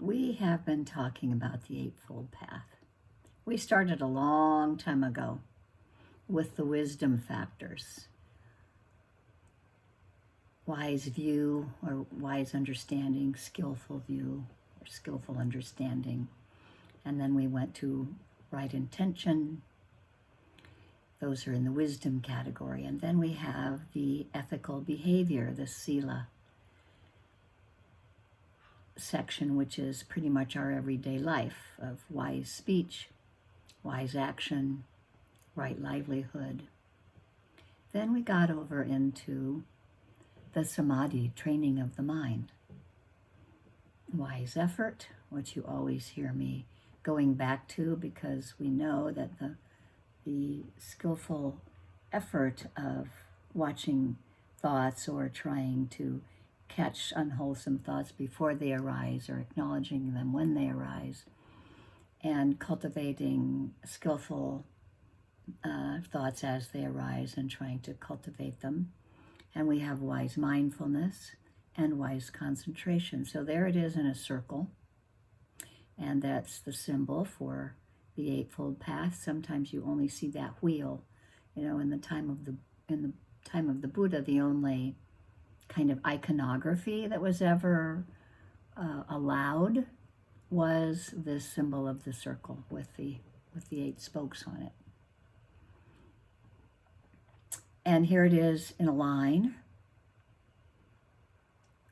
We have been talking about the Eightfold Path. We started a long time ago with the wisdom factors. Wise view or wise understanding, skillful view or skillful understanding. And then we went to right intention. Those are in the wisdom category. And then we have the ethical behavior, the sila section, which is pretty much our everyday life of wise speech, wise action, right livelihood. Then we got over into the samadhi, training of the mind. Wise effort, which you always hear me going back to, because we know that the skillful effort of watching thoughts or trying to catch unwholesome thoughts before they arise or acknowledging them when they arise and cultivating skillful thoughts as they arise and trying to cultivate them. And we have wise mindfulness and wise concentration. So there it is in a circle. And that's the symbol for the Eightfold Path. Sometimes you only see that wheel. In the time of the Buddha, the only kind of iconography that was ever allowed was this symbol of the circle with the 8 spokes on it. And here it is in a line.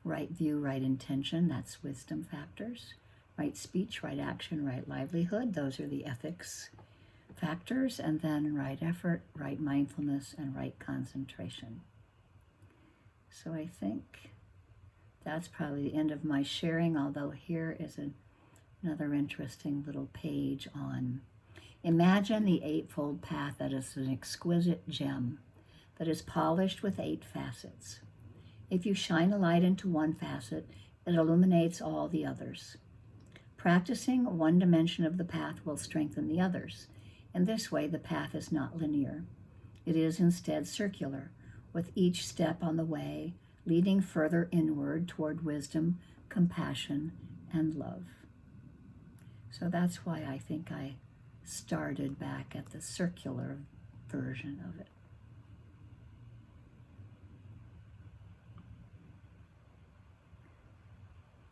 Right view, right intention, that's wisdom factors. Right speech, right action, right livelihood, those are the ethics factors. And then right effort, right mindfulness, and right concentration. So I think that's probably the end of my sharing, although here is another interesting little page on imagine the Eightfold Path that is an exquisite gem that is polished with 8 facets. If you shine a light into one facet, it illuminates all the others. Practicing one dimension of the path will strengthen the others. In this way, the path is not linear. It is instead circular, with each step on the way leading further inward toward wisdom, compassion, and love. So that's why I think I started back at the circular version of it.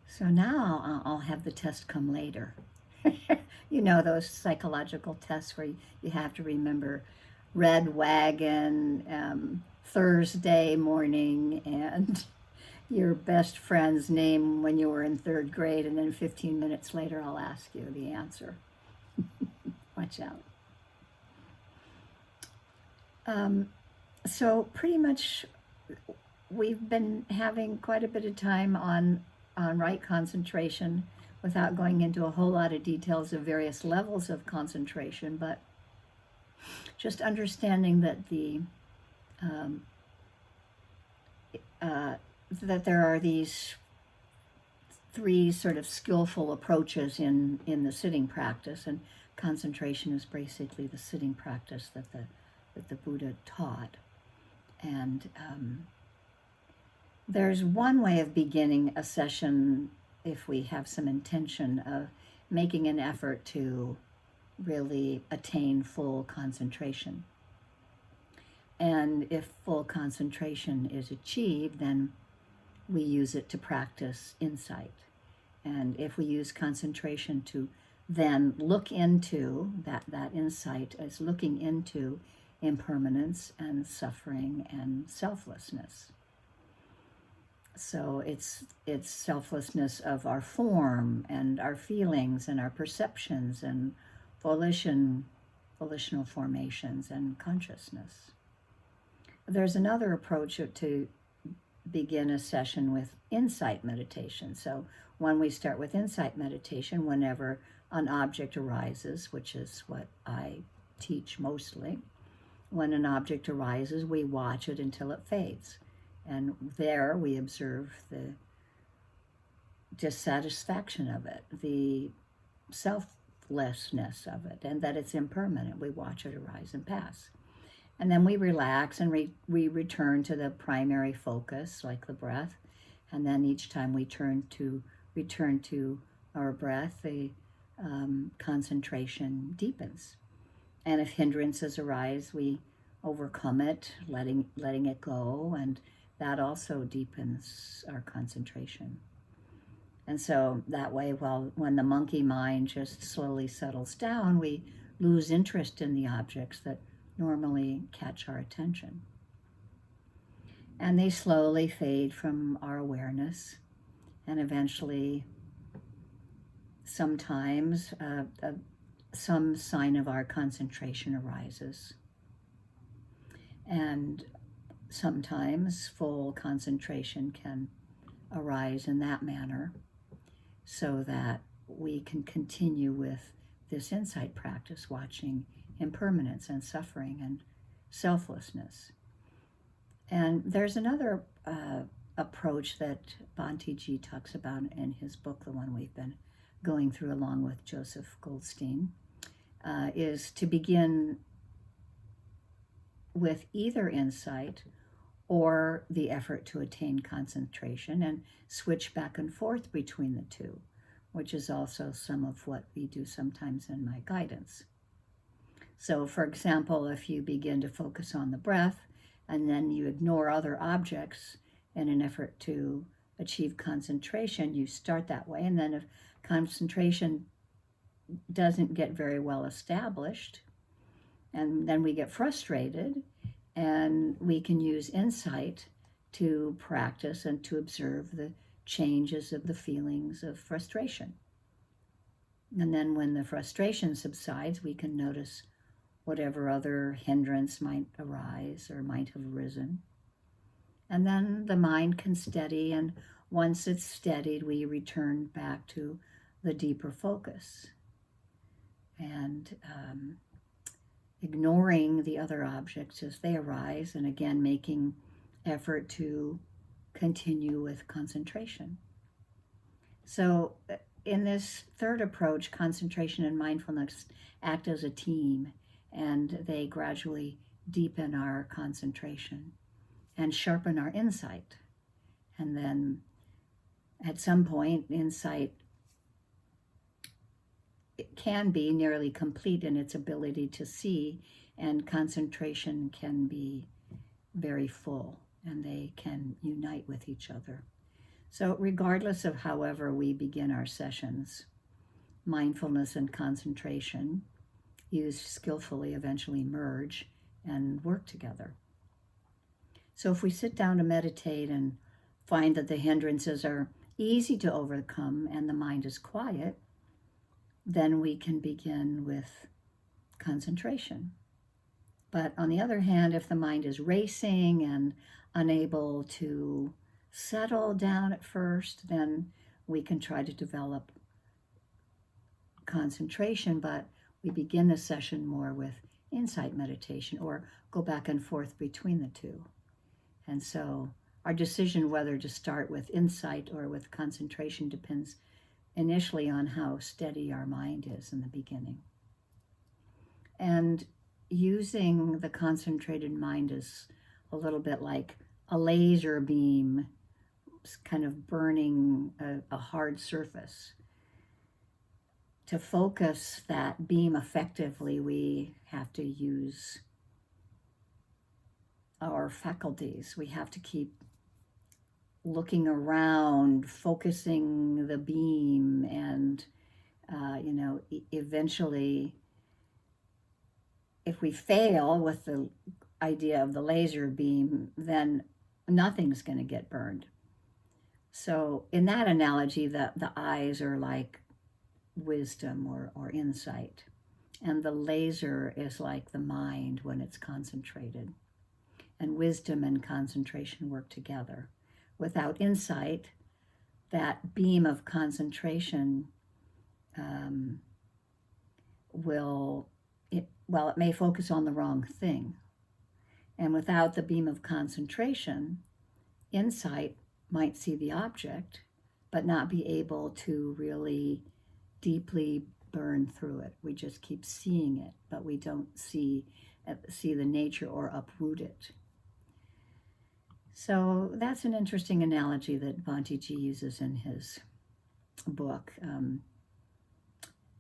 So now I'll have the test come later. Those psychological tests where you have to remember Red Wagon, Thursday morning, and your best friend's name when you were in 3rd grade, and then 15 minutes later I'll ask you the answer. Watch out. So pretty much we've been having quite a bit of time on right concentration without going into a whole lot of details of various levels of concentration, but just understanding that that there are these 3 sort of skillful approaches in the sitting practice, and concentration is basically the sitting practice that the Buddha taught. And there's one way of beginning a session if we have some intention of making an effort to really attain full concentration. And if full concentration is achieved, then we use it to practice insight. And if we use concentration to then look into that insight as looking into impermanence and suffering and selflessness. So it's selflessness of our form and our feelings and our perceptions and volitional formations and consciousness. There's another approach to begin a session with insight meditation. So when we start with insight meditation, whenever an object arises, which is what I teach mostly, when an object arises, we watch it until it fades. And there we observe the dissatisfaction of it, the selflessness of it, and that it's impermanent. We watch it arise and pass. And then we relax and we return to the primary focus, like the breath. And then each time we return to our breath, the concentration deepens. And if hindrances arise, we overcome it, letting it go, and that also deepens our concentration. And so that way, when the monkey mind just slowly settles down, we lose interest in the objects that normally catch our attention. And they slowly fade from our awareness, and eventually, sometimes, some sign of our concentration arises. And sometimes full concentration can arise in that manner, so that we can continue with this insight practice, watching impermanence and suffering and selflessness. And there's another approach that Bhante Ji talks about in his book, the one we've been going through along with Joseph Goldstein, is to begin with either insight or the effort to attain concentration, and switch back and forth between the two, which is also some of what we do sometimes in my guidance. So, for example, if you begin to focus on the breath and then you ignore other objects in an effort to achieve concentration, you start that way, and then if concentration doesn't get very well established, and then we get frustrated, and we can use insight to practice and to observe the changes of the feelings of frustration. And then when the frustration subsides, we can notice whatever other hindrance might arise or might have arisen. And then the mind can steady, and once it's steadied, we return back to the deeper focus. And ignoring the other objects as they arise, and again making effort to continue with concentration. So in this third approach, concentration and mindfulness act as a team, and they gradually deepen our concentration and sharpen our insight. And then at some point, insight, it can be nearly complete in its ability to see, and concentration can be very full, and they can unite with each other. So regardless of however we begin our sessions, mindfulness and concentration, used skillfully, eventually merge and work together. So if we sit down to meditate and find that the hindrances are easy to overcome and the mind is quiet, then we can begin with concentration. But on the other hand, if the mind is racing and unable to settle down at first, then we can try to develop concentration, but we begin the session more with insight meditation, or go back and forth between the two. And so our decision whether to start with insight or with concentration depends initially on how steady our mind is in the beginning. And using the concentrated mind is a little bit like a laser beam kind of burning a hard surface. To focus that beam effectively, we have to use our faculties. We have to keep looking around, focusing the beam, and eventually, if we fail with the idea of the laser beam, then nothing's going to get burned. So in that analogy, the eyes are like wisdom or insight, and the laser is like the mind when it's concentrated. And wisdom and concentration work together. Without insight, that beam of concentration it may focus on the wrong thing. And without the beam of concentration, insight might see the object, but not be able to really deeply burn through it. We just keep seeing it, but we don't see the nature or uproot it. So that's an interesting analogy that Bhante Ji uses in his book.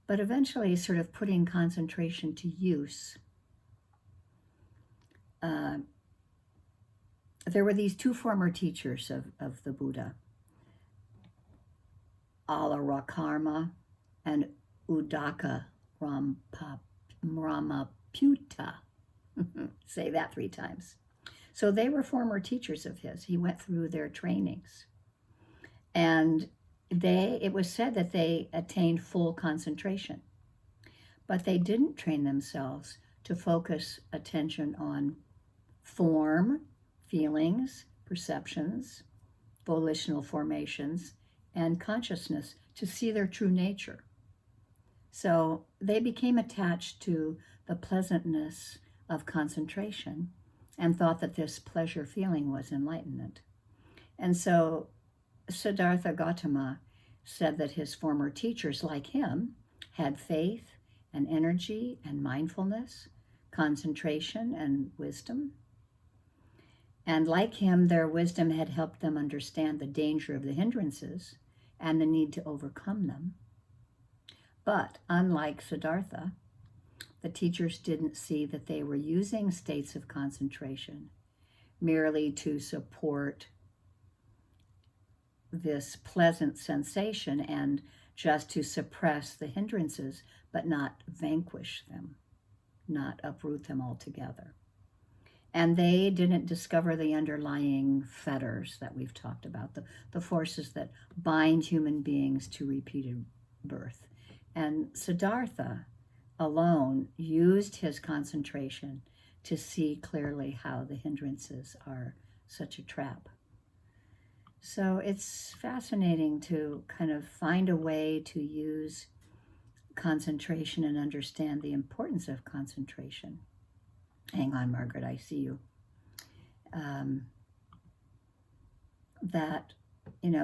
but eventually sort of putting concentration to use. There were these two former teachers of the Buddha, Alarakarma and Udaka Ramaputta. Say that 3 times. So they were former teachers of his. He went through their trainings. And it was said that they attained full concentration. But they didn't train themselves to focus attention on form, feelings, perceptions, volitional formations, and consciousness to see their true nature. So they became attached to the pleasantness of concentration and thought that this pleasure feeling was enlightenment. And so Siddhartha Gautama said that his former teachers, like him, had faith and energy and mindfulness, concentration and wisdom. And like him, their wisdom had helped them understand the danger of the hindrances and the need to overcome them. But unlike Siddhartha, the teachers didn't see that they were using states of concentration merely to support this pleasant sensation and just to suppress the hindrances, but not vanquish them, not uproot them altogether. And they didn't discover the underlying fetters that we've talked about, the forces that bind human beings to repeated birth. And Siddhartha alone used his concentration to see clearly how the hindrances are such a trap. So it's fascinating to kind of find a way to use concentration and understand the importance of concentration. Hang on, Margaret, I see you. That,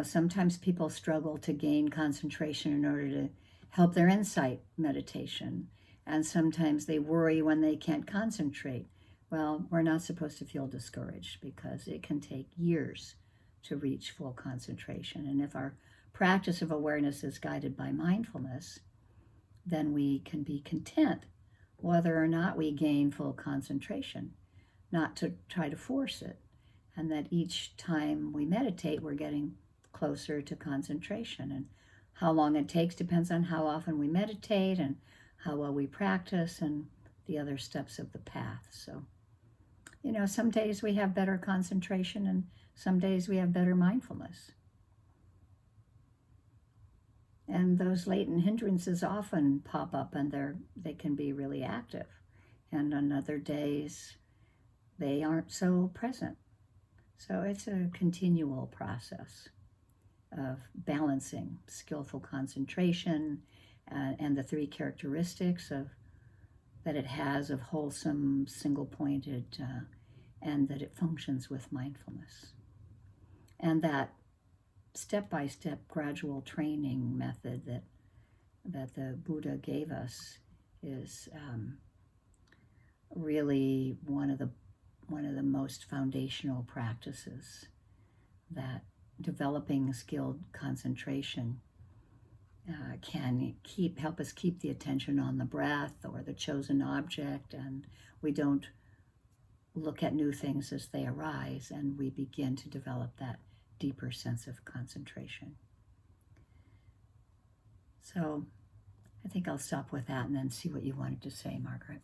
sometimes people struggle to gain concentration in order to help their insight meditation. And sometimes they worry when they can't concentrate. Well, we're not supposed to feel discouraged because it can take years to reach full concentration. And if our practice of awareness is guided by mindfulness, then we can be content whether or not we gain full concentration, not to try to force it. And that each time we meditate, we're getting closer to concentration. And how long it takes depends on how often we meditate and how well we practice and the other steps of the path. So, some days we have better concentration and some days we have better mindfulness. And those latent hindrances often pop up and they can be really active. And on other days, they aren't so present. So it's a continual process of balancing skillful concentration and the 3 characteristics that it has of wholesome, single-pointed, and that it functions with mindfulness. And that step-by-step gradual training method that the Buddha gave us is really one of the most foundational practices, that developing skilled concentration can help us keep the attention on the breath or the chosen object, and we don't look at new things as they arise, and we begin to develop that deeper sense of concentration. So I think I'll stop with that and then see what you wanted to say, Margaret.